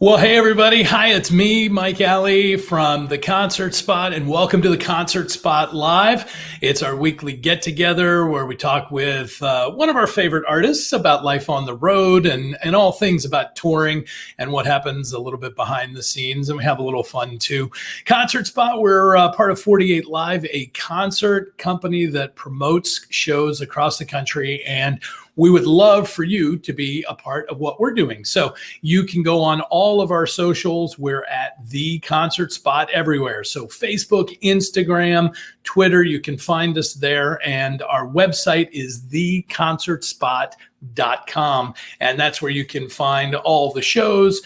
Well, hey everybody. Hi, it's me, Mike Alley from the Concert Spot, and welcome to the Concert Spot Live. It's our weekly get together where we talk with one of our favorite artists about life on the road and all things about touring and what happens a little bit behind the scenes. And we have a little fun too. Concert Spot, we're part of 48 Live, a concert company that promotes shows across the country, and we would love for you to be a part of what we're doing. So you can go on all of our socials. We're at The Concert Spot everywhere. So Facebook, Instagram, Twitter, you can find us there. And our website is theconcertspot.com. And that's where you can find all the shows.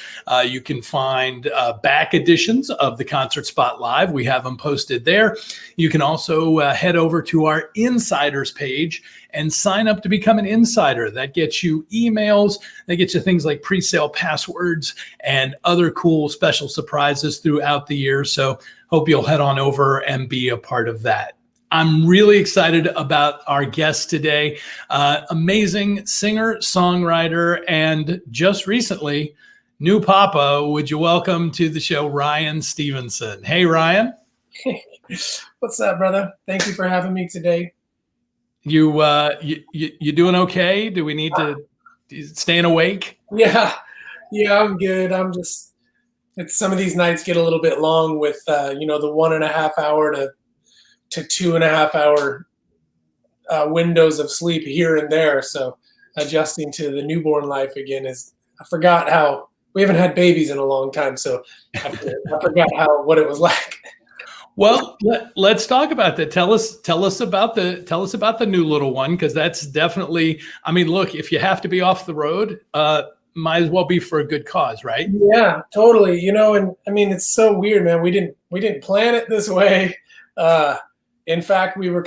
You can find back editions of the Concert Spot Live. We have them posted there. You can also head over to our Insiders page and sign up to become an insider. That gets you emails, that gets you things like pre-sale passwords and other cool special surprises throughout the year. So hope you'll head on over and be a part of that. I'm really excited about our guest today. Amazing singer, songwriter, and just recently, new papa. Would you welcome to the show, Ryan Stevenson? Hey, Ryan. What's up, brother? Thank you for having me today. You doing okay? Do we need to staying awake? Yeah, I'm good. It's some of these nights get a little bit long with the 1.5 hour to 2.5 hour windows of sleep here and there. So adjusting to the newborn life again I forgot how we haven't had babies in a long time. So I forgot what it was like. Well, let's talk about that. Tell us about the new little one, because that's definitely. I mean, look, if you have to be off the road, might as well be for a good cause, right? Yeah, totally. And I mean, it's so weird, man. We didn't plan it this way. In fact, we were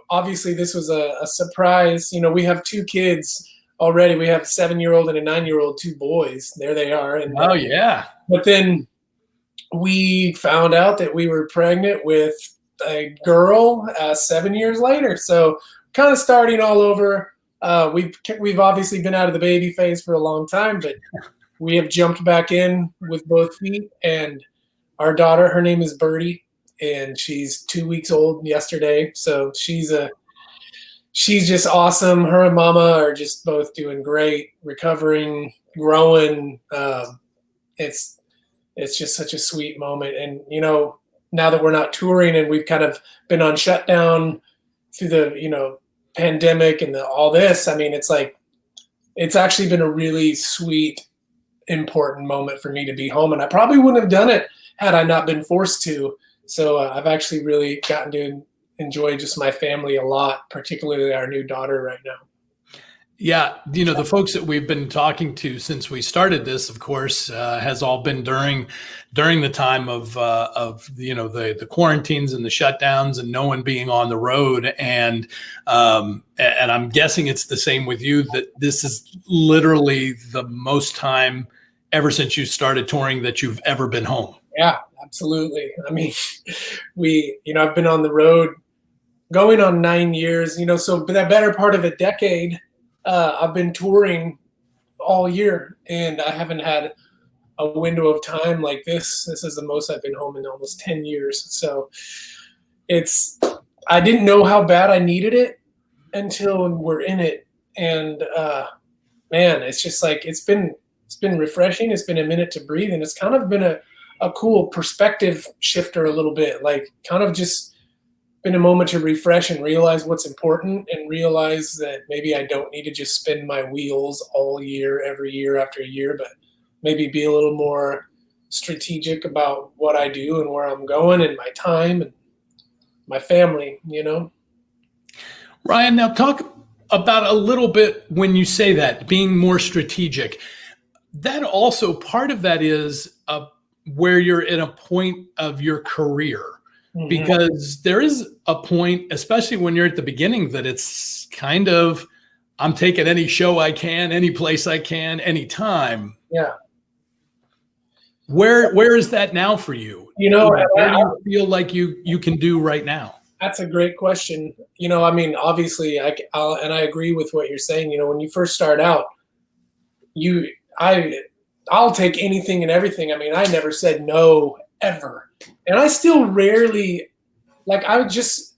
obviously this was a surprise. We have two kids already. We have a 7-year-old and a 9-year-old, two boys. There they are. And oh yeah. But then we found out that we were pregnant with a girl 7 years later. So kind of starting all over. We've obviously been out of the baby phase for a long time, but we have jumped back in with both feet. And our daughter, her name is Birdie, and she's 2 weeks old yesterday. So she's just awesome. Her and Mama are just both doing great, recovering, growing. It's just such a sweet moment. And, now that we're not touring and we've kind of been on shutdown through the, pandemic and all this, I mean, it's actually been a really sweet, important moment for me to be home. And I probably wouldn't have done it had I not been forced to. So I've actually really gotten to enjoy just my family a lot, particularly our new daughter right now. Yeah, the folks that we've been talking to since we started this, of course, has all been during the time of the quarantines and the shutdowns and no one being on the road, and I'm guessing it's the same with you, that this is literally the most time ever since you started touring that you've ever been home. Yeah, absolutely. I mean, I've been on the road going on 9 years. So that better part of a decade. I've been touring all year, and I haven't had a window of time like this. This is the most I've been home in almost 10 years. So I didn't know how bad I needed it until we're in it. And man, it's just it's been refreshing. It's been a minute to breathe, and it's kind of been a cool perspective shifter a little bit, kind of just been a moment to refresh and realize what's important, and realize that maybe I don't need to just spin my wheels all year, every year after year, but maybe be a little more strategic about what I do and where I'm going and my time and my family, Ryan, now talk about a little bit when you say that, being more strategic. That also, part of that is where you're at a point of your career. Mm-hmm. Because there is a point, especially when you're at the beginning, that it's kind of, I'm taking any show I can, any place I can, anytime. Yeah. Where is that now for you? Where do you feel like you can do right now? That's a great question. I mean, obviously, I agree with what you're saying. When you first start out, I'll take anything and everything. I mean, I never said no ever. And I still rarely, like, I would just,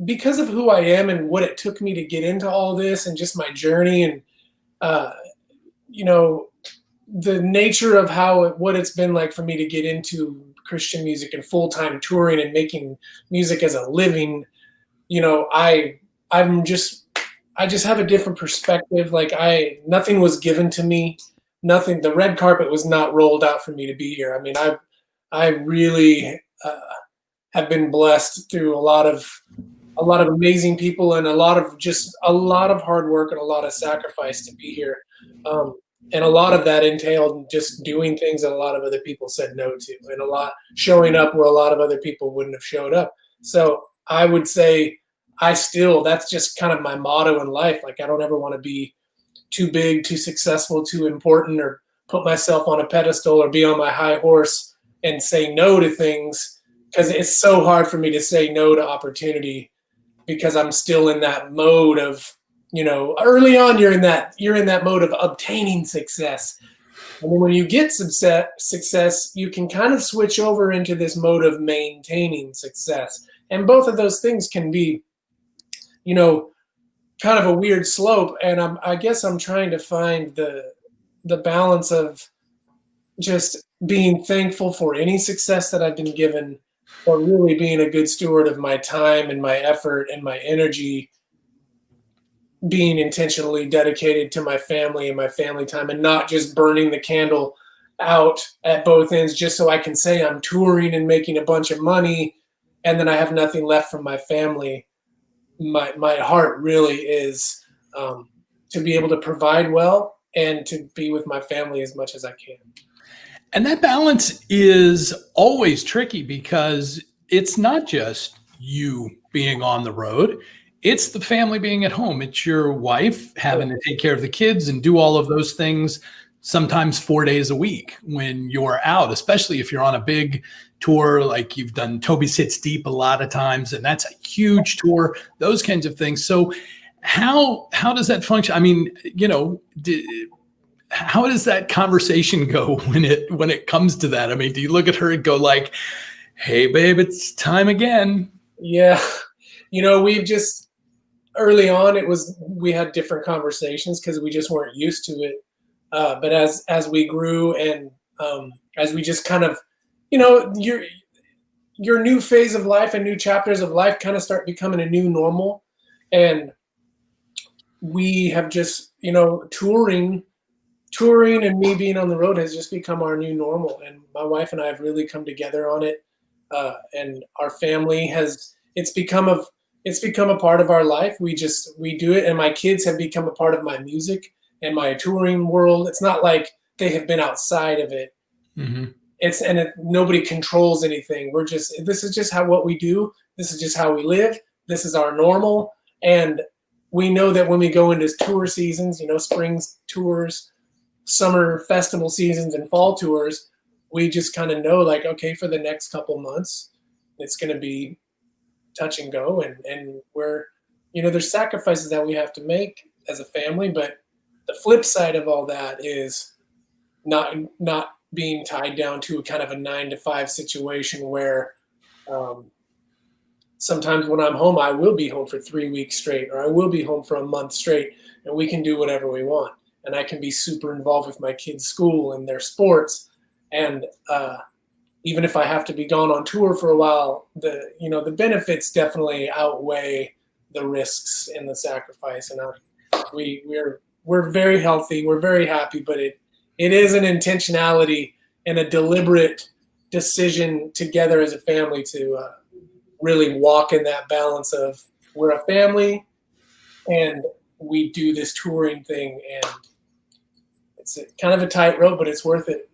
because of who I am and what it took me to get into all this and just my journey and, uh, you know, the nature of what it's been like for me to get into Christian music and full-time touring and making music as a living, you know, I'm just, I just have a different perspective. Like nothing was given to me. Nothing. The red carpet was not rolled out for me to be here. I mean, I really have been blessed through a lot of amazing people and a lot of hard work and a lot of sacrifice to be here. And a lot of that entailed just doing things that a lot of other people said no to, and a lot showing up where a lot of other people wouldn't have showed up. So I would say that's just kind of my motto in life. Like I don't ever want to be too big, too successful, too important, or put myself on a pedestal or be on my high horse and say no to things, because it's so hard for me to say no to opportunity because I'm still in that mode of, you know, early on you're in that mode of obtaining success. And then when you get success, you can kind of switch over into this mode of maintaining success. And both of those things can be, you know, kind of a weird slope. And I guess I'm trying to find the balance of just being thankful for any success that I've been given, or really being a good steward of my time and my effort and my energy, being intentionally dedicated to my family and my family time, and not just burning the candle out at both ends just so I can say I'm touring and making a bunch of money and then I have nothing left from my family. My heart really is to be able to provide well and to be with my family as much as I can. And that balance is always tricky because it's not just you being on the road. It's the family being at home. It's your wife having to take care of the kids and do all of those things, sometimes 4 days a week when you're out, especially if you're on a big tour like you've done. Toby's Hits Deep a lot of times, and that's a huge tour, those kinds of things. So how does that function? I mean, you know, how does that conversation go when it comes to that? I mean, do you look at her and go like, hey, babe, it's time again? Yeah. You know, early on, we had different conversations because we just weren't used to it. But as we grew and as we just kind of, you know, your new phase of life and new chapters of life kind of start becoming a new normal. And we have just, you know, touring and me being on the road has just become our new normal. And my wife and I have really come together on it. And our family it's become a part of our life. We do it. And my kids have become a part of my music and my touring world. It's not like they have been outside of it. Mm-hmm. Nobody controls anything. This is just what we do. This is just how we live. This is our normal. And we know that when we go into tour seasons, you know, spring tours, summer festival seasons, and fall tours, we just kind of know, like, okay, for the next couple months, it's going to be touch and go. And we're, you know, there's sacrifices that we have to make as a family, but the flip side of all that is not being tied down to a kind of a 9-to-5 situation where sometimes when I'm home, I will be home for 3 weeks straight, or I will be home for a month straight, and we can do whatever we want. And I can be super involved with my kids' school and their sports. And even if I have to be gone on tour for a while, the benefits definitely outweigh the risks and the sacrifice. And we're very healthy. We're very happy, but it is an intentionality and a deliberate decision together as a family to really walk in that balance of, we're a family and we do this touring thing, and it's kind of a tightrope, but it's worth it.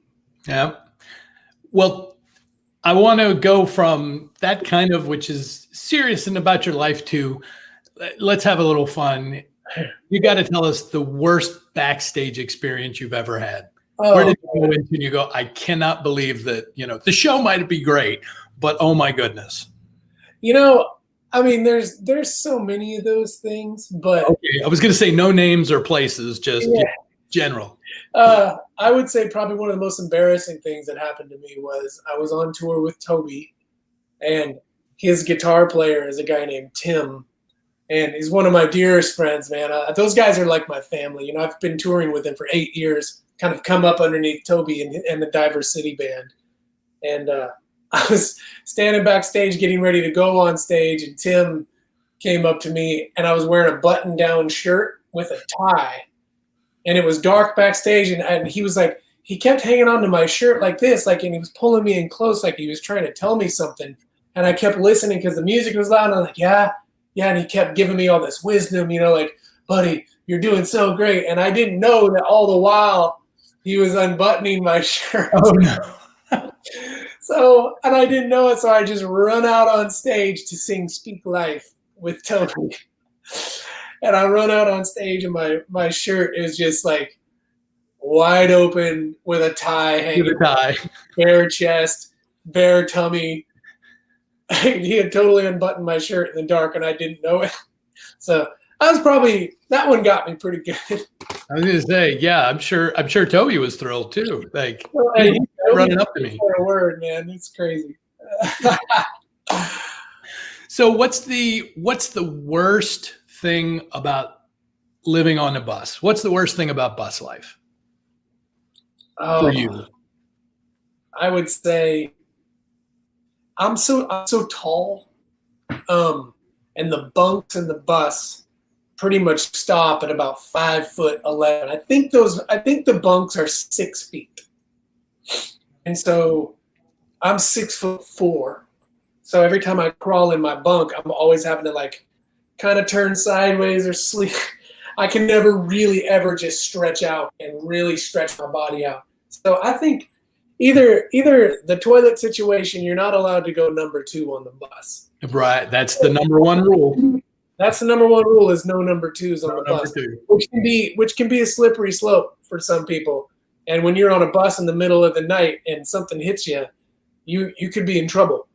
Yeah. Well, I want to go from that kind of, which is serious and about your life, to let's have a little fun. You got to tell us the worst backstage experience you've ever had. Where did you go into and you go, I cannot believe that, you know, the show might be great, but oh my goodness. You know, I mean, there's so many of those things, but okay, I was going to say no names or places, just general. I would say probably one of the most embarrassing things that happened to me was I was on tour with Toby, and his guitar player is a guy named Tim, and he's one of my dearest friends, man. Those guys are like my family. You know, I've been touring with him for 8 years, kind of come up underneath Toby and the Diver City Band. And I was standing backstage getting ready to go on stage, and Tim came up to me, and I was wearing a button-down shirt with a tie. And it was dark backstage, and he was like, he kept hanging on to my shirt like this, like, and he was pulling me in close, like he was trying to tell me something. And I kept listening because the music was loud, and I'm like, yeah. And he kept giving me all this wisdom, you know, like, buddy, you're doing so great. And I didn't know that all the while he was unbuttoning my shirt. Oh, no. So, and I didn't know it, so I just run out on stage to sing Speak Life with Toby. And I run out on stage, and my shirt is just like wide open with a tie hanging, bare chest, bare tummy. He had totally unbuttoned my shirt in the dark, and I didn't know it. So that one got me pretty good. I was gonna say, yeah, I'm sure Toby was thrilled too. Like, well, hey, running up to me. For a word, man, it's crazy. So what's the worst thing about living on a bus? What's the worst thing about bus life for you? I would say I'm so tall, and the bunks in the bus pretty much stop at about 5'11". I think the bunks are 6 feet, and so I'm 6'4". So every time I crawl in my bunk, I'm always having to like kind of turn sideways or sleep. I can never really ever just stretch out and really stretch my body out. So I think either the toilet situation, you're not allowed to go number 2 on the bus. Right. That's the number one rule. That's the number one rule, is no number 2s on the bus, which can be a slippery slope for some people. And when you're on a bus in the middle of the night and something hits you, you could be in trouble.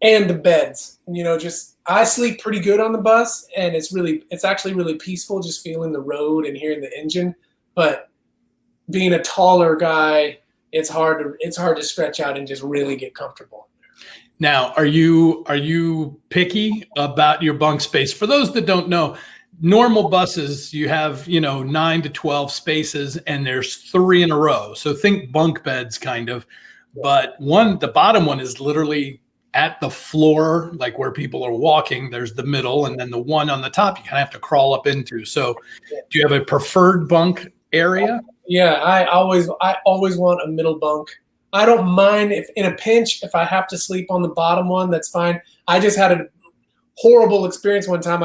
And the beds, you know, I sleep pretty good on the bus, and it's actually really peaceful, just feeling the road and hearing the engine. But being a taller guy, it's hard to stretch out and just really get comfortable. Now, are you picky about your bunk space? For those that don't know, normal buses, you have, 9 to 12 spaces, and there's 3 in a row. So think bunk beds kind of, but the bottom one is literally at the floor, like where people are walking. There's the middle, and then the one on the top you kind of have to crawl up into. So do you have a preferred bunk area? Yeah, I always want a middle bunk. I don't mind if in a pinch, if I have to sleep on the bottom one, that's fine. I just had a horrible experience one time.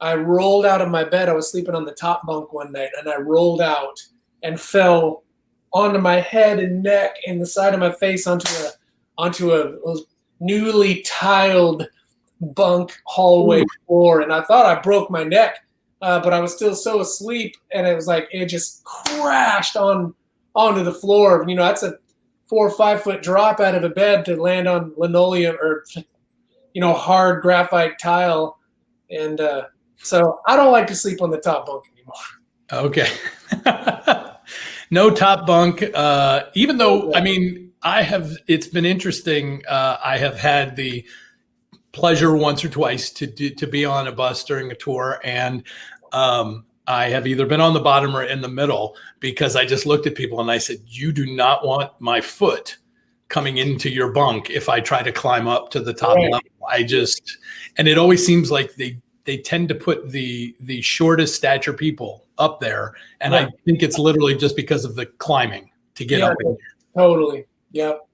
I rolled out of my bed. I was sleeping on the top bunk one night, and I rolled out and fell onto my head and neck and the side of my face onto a newly tiled bunk hallway floor. And I thought I broke my neck, but I was still so asleep, and it just crashed onto the floor. That's a 4 or 5 foot drop out of a bed to land on linoleum or, hard graphite tile. And so I don't like to sleep on the top bunk anymore. Okay. No top bunk. Even though, it's been interesting. I have had the pleasure once or twice to be on a bus during a tour, and I have either been on the bottom or in the middle, because I just looked at people and I said, you do not want my foot coming into your bunk if I try to climb up to the top level. And it always seems like they tend to put the shortest stature people up there. And I think it's literally just because of the climbing to get up in here. Totally. Yep.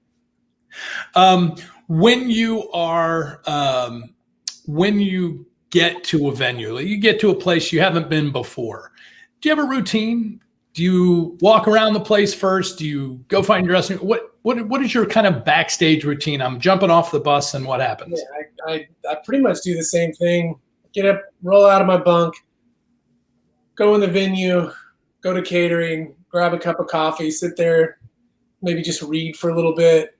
When you get to a venue, you get to a place you haven't been before, do you have a routine? Do you walk around the place first? Do you go find your dressing room? What is your kind of backstage routine? I'm jumping off the bus, and what happens? Yeah, I pretty much do the same thing. Get up, roll out of my bunk, go in the venue, go to catering, grab a cup of coffee, sit there, maybe just read for a little bit,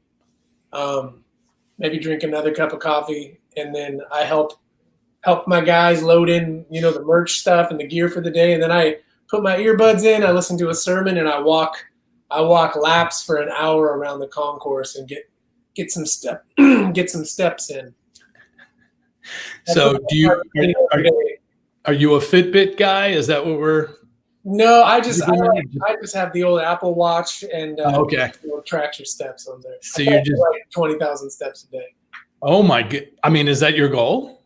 maybe drink another cup of coffee, and then I help my guys load in, the merch stuff and the gear for the day, and then I put my earbuds in, I listen to a sermon, and I walk laps for an hour around the concourse and get some steps in. So are you a Fitbit guy? Is that what we're? No, I just have the old Apple Watch and okay. Track your steps on there. So you're just like 20,000 steps a day. Oh my god! I mean, is that your goal?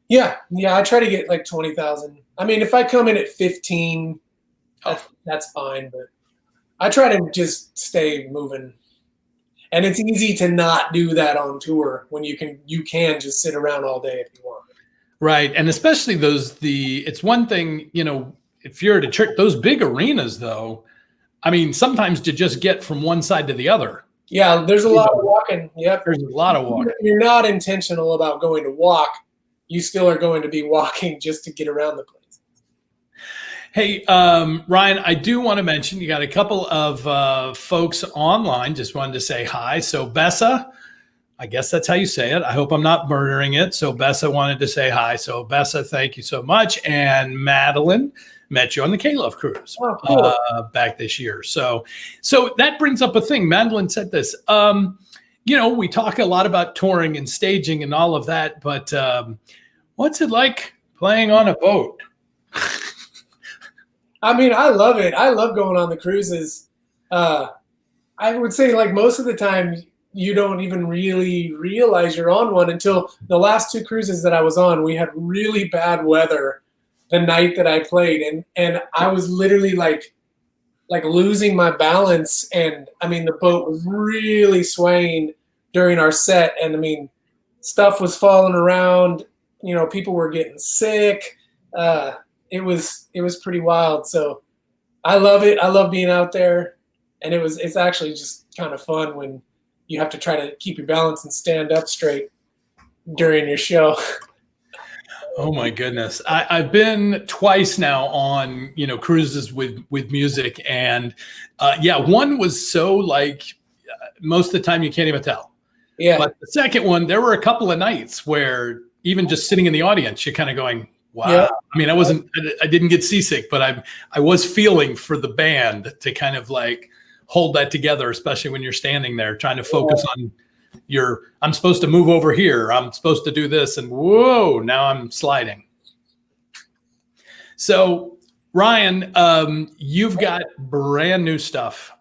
Yeah. I try to get like 20,000. I mean, if I come in at 15, that's fine. But I try to just stay moving. And it's easy to not do that on tour when you can just sit around all day if you want. Right, and especially it's one thing, if you're at a church, those big arenas though, I mean, sometimes to just get from one side to the other. Yeah, there's a lot of walking. Yep. There's a lot of walking. You're not intentional about going to walk. You still are going to be walking just to get around the place. Hey, Ryan, I do want to mention you got a couple of folks online. Just wanted to say hi. So Bessa, I guess that's how you say it. I hope I'm not murdering it. So Bessa wanted to say hi. So Bessa, thank you so much. And Madeline met you on the K-Love cruise back this year. So that brings up a thing. Madeline said this. We talk a lot about touring and staging and all of that, but what's it like playing on a boat? I mean, I love it. I love going on the cruises. I would say like most of the time you don't even really realize you're on one until the last 2 cruises that I was on. We had really bad weather the night that I played, and I was literally like losing my balance, and I mean the boat was really swaying during our set, and I mean stuff was falling around. People were getting sick. It was pretty wild. So I love it. I love being out there, and it's actually just kind of fun when you have to try to keep your balance and stand up straight during your show. Oh my goodness. I've been twice now on, cruises with music, and one was so most of the time you can't even tell. Yeah. But the second one, there were a couple of nights where even just sitting in the audience, you're kind of going, wow. Yeah. I mean, I didn't get seasick, but I was feeling for the band to kind of hold that together, especially when you're standing there trying to focus on I'm supposed to move over here. I'm supposed to do this, and whoa, now I'm sliding. So Ryan, you've got brand new stuff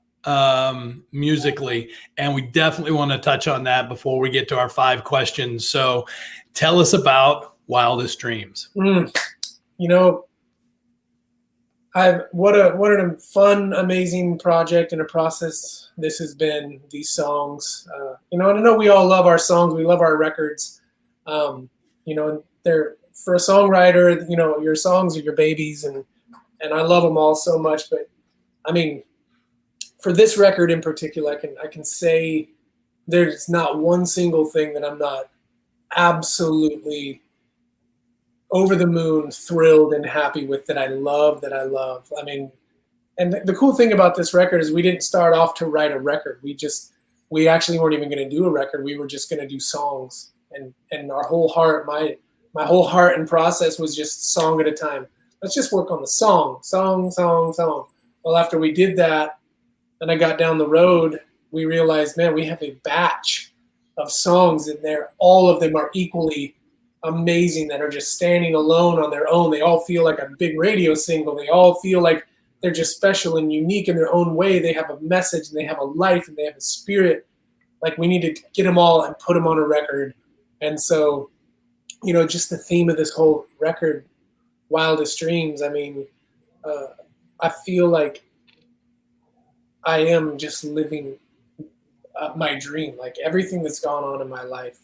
musically, and we definitely want to touch on that before we get to our 5 questions. So tell us about Wildest Dreams. What a fun, amazing project and a process this has been, these songs. And I know we all love our songs. We love our records. They're, for a songwriter, your songs are your babies, and I love them all so much. But I mean, for this record in particular, I can say there's not one single thing that I'm not absolutely over the moon, thrilled and happy with, that I love. I mean, and the cool thing about this record is we didn't start off to write a record. We actually weren't even going to do a record. We were just going to do songs, and our whole heart, my whole heart and process was just song at a time. Let's just work on the song. Well, after we did that, and I got down the road, we realized, man, we have a batch of songs in there. All of them are equally amazing, that are just standing alone on their own. They all feel like a big radio single. They all feel like they're just special and unique in their own way. They have a message, and they have a life, and they have a spirit. Like, we need to get them all and put them on a record. And so, just the theme of this whole record, Wildest Dreams, I mean, I feel like I am just living my dream. Like, everything that's gone on in my life,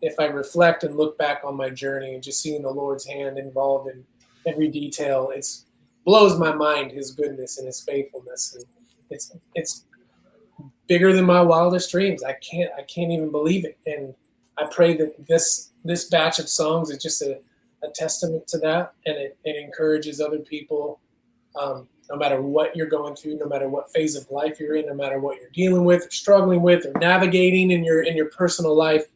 if I reflect and look back on my journey and just seeing the Lord's hand involved in every detail, it blows my mind, His goodness and His faithfulness. And it's bigger than my wildest dreams. I can't even believe it. And I pray that this batch of songs is just a testament to that, and it encourages other people, no matter what you're going through, no matter what phase of life you're in, no matter what you're dealing with or struggling with or navigating in your personal life.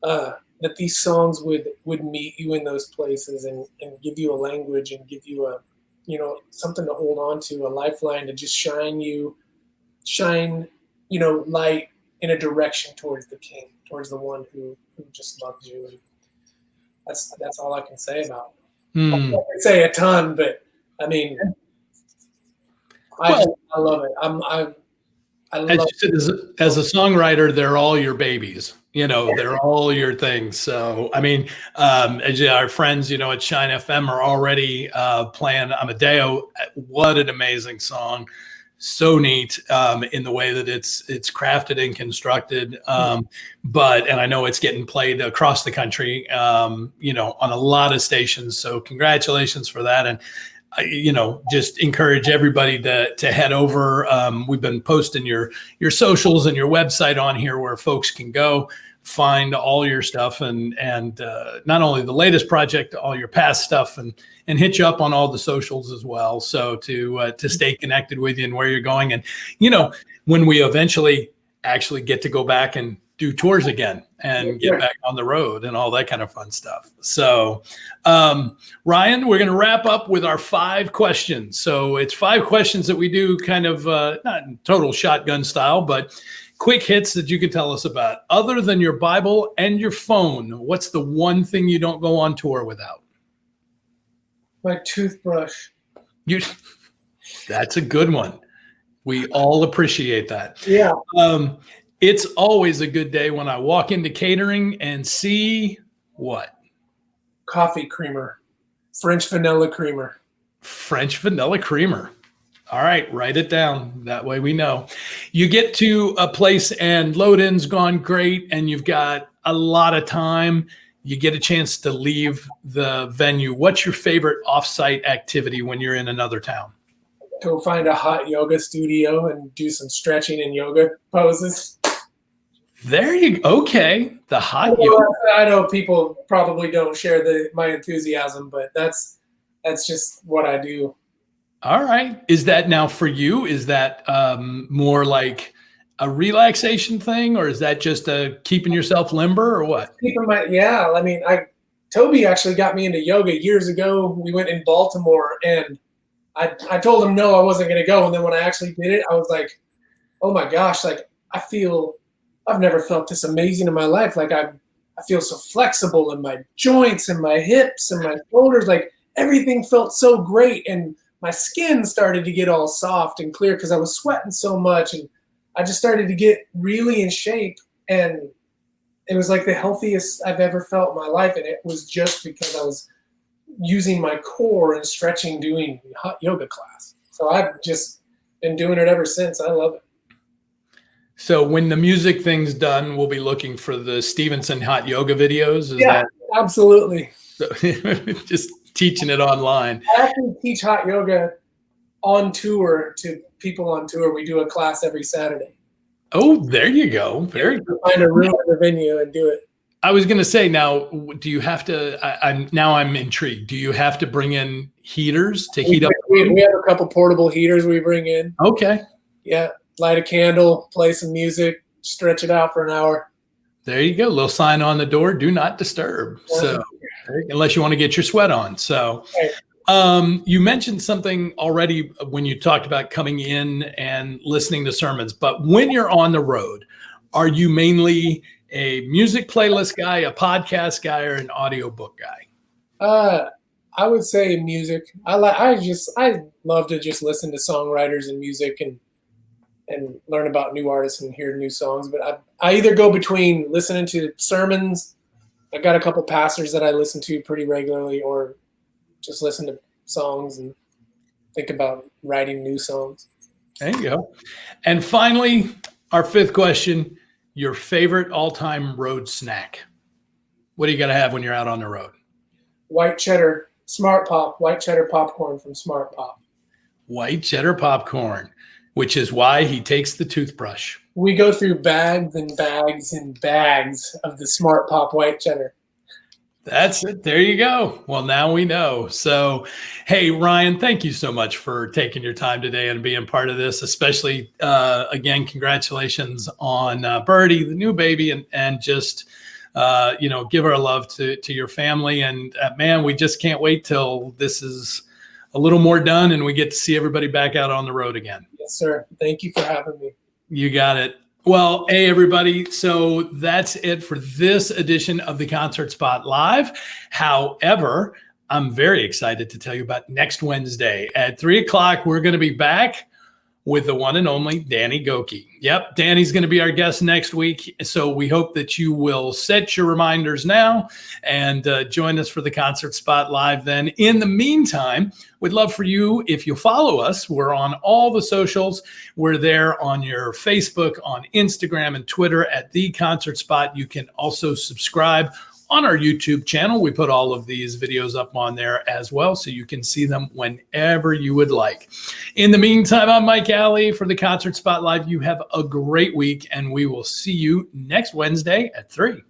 That these songs would meet you in those places and give you a language and give you something to hold on to, a lifeline to just shine, light in a direction towards the King, towards the one who just loves you. And that's all I can say about it. I can say a ton, but I mean, I love it. I love it. As a songwriter, they're all your babies. They're all your things. So, I mean, as our friends, at Shine FM are already playing Amadeo. What an amazing song. So neat in the way that it's crafted and constructed. And I know it's getting played across the country, on a lot of stations. So congratulations for that. And just encourage everybody to head over. We've been posting your socials and your website on here where folks can go find all your stuff and not only the latest project, all your past stuff, and hit you up on all the socials as well. So to stay connected with you and where you're going. And, when we eventually actually get to go back and do tours again and get back on the road and all that kind of fun stuff. So, Ryan, we're going to wrap up with our 5 questions. So it's 5 questions that we do kind of not in total shotgun style, but quick hits that you can tell us about. Other than your Bible and your phone, what's the one thing you don't go on tour without? My toothbrush. That's a good one. We all appreciate that. Yeah. It's always a good day when I walk into catering and see what? Coffee creamer. French vanilla creamer. French vanilla creamer. All right, write it down. That way we know. You get to a place and load-in's gone great and you've got a lot of time. You get a chance to leave the venue. What's your favorite offsite activity when you're in another town? Go find a hot yoga studio and do some stretching and yoga poses. There you go. Okay. The hot yoga. I know people probably don't share my enthusiasm, but that's just what I do. All right. Is that now for you? Is that more like a relaxation thing, or is that just keeping yourself limber, or what? I mean, Toby actually got me into yoga years ago. We went in Baltimore, and I told him no, I wasn't going to go. And then when I actually did it, I was like, oh my gosh, like I've never felt this amazing in my life. Like I feel so flexible in my joints and my hips and my shoulders. Like everything felt so great. And my skin started to get all soft and clear because I was sweating so much. And I just started to get really in shape. And it was like the healthiest I've ever felt in my life. And it was just because I was using my core and stretching, doing hot yoga class. So I've just been doing it ever since. I love it. So when the music thing's done, we'll be looking for the Stevenson hot yoga videos. Absolutely. Just teaching it online. I actually teach hot yoga on tour to people on tour. We do a class every Saturday. Oh, there you go. Very good. Find a room in the venue and do it. I was going to say, now, do you have to, I'm intrigued. Do you have to bring in heaters to heat up? We have a couple portable heaters we bring in. Okay. Yeah. Light a candle, play some music, stretch it out for an hour. There you go. Little sign on the door, do not disturb. Yeah. So unless you want to get your sweat on. So you mentioned something already when you talked about coming in and listening to sermons, but when you're on the road, are you mainly a music playlist guy, a podcast guy, or an audiobook guy? I would say music. I love to just listen to songwriters and music and learn about new artists and hear new songs. But I either go between listening to sermons. I got a couple pastors that I listen to pretty regularly, or just listen to songs and think about writing new songs. There you go. And finally, our 5th question. Your favorite all-time road snack? What do you got to have when you're out on the road? White cheddar, Smart Pop, white cheddar popcorn from Smart Pop. White cheddar popcorn, which is why he takes the toothbrush. We go through bags and bags and bags of the Smart Pop white cheddar. That's it. There you go. Well, now we know. So, hey, Ryan, thank you so much for taking your time today and being part of this, especially, again, congratulations on Birdie, the new baby, and just, give our love to your family. And man, we just can't wait till this is a little more done and we get to see everybody back out on the road again. Yes, sir. Thank you for having me. You got it. Well, hey, everybody. So that's it for this edition of the Concert Spot Live. However, I'm very excited to tell you about next Wednesday at 3 o'clock. We're going to be back with the one and only Danny Goki. Yep, Danny's going to be our guest next week. So we hope that you will set your reminders now and join us for the Concert Spot Live then. In the meantime, we'd love for you, if you follow us, we're on all the socials. We're there on your Facebook, on Instagram, and Twitter at The Concert Spot. You can also subscribe on our YouTube channel. We put all of these videos up on there as well, so you can see them whenever you would like. In the meantime, I'm Mike Alley for the Concert Spot Live. You have a great week, and we will see you next Wednesday at 3.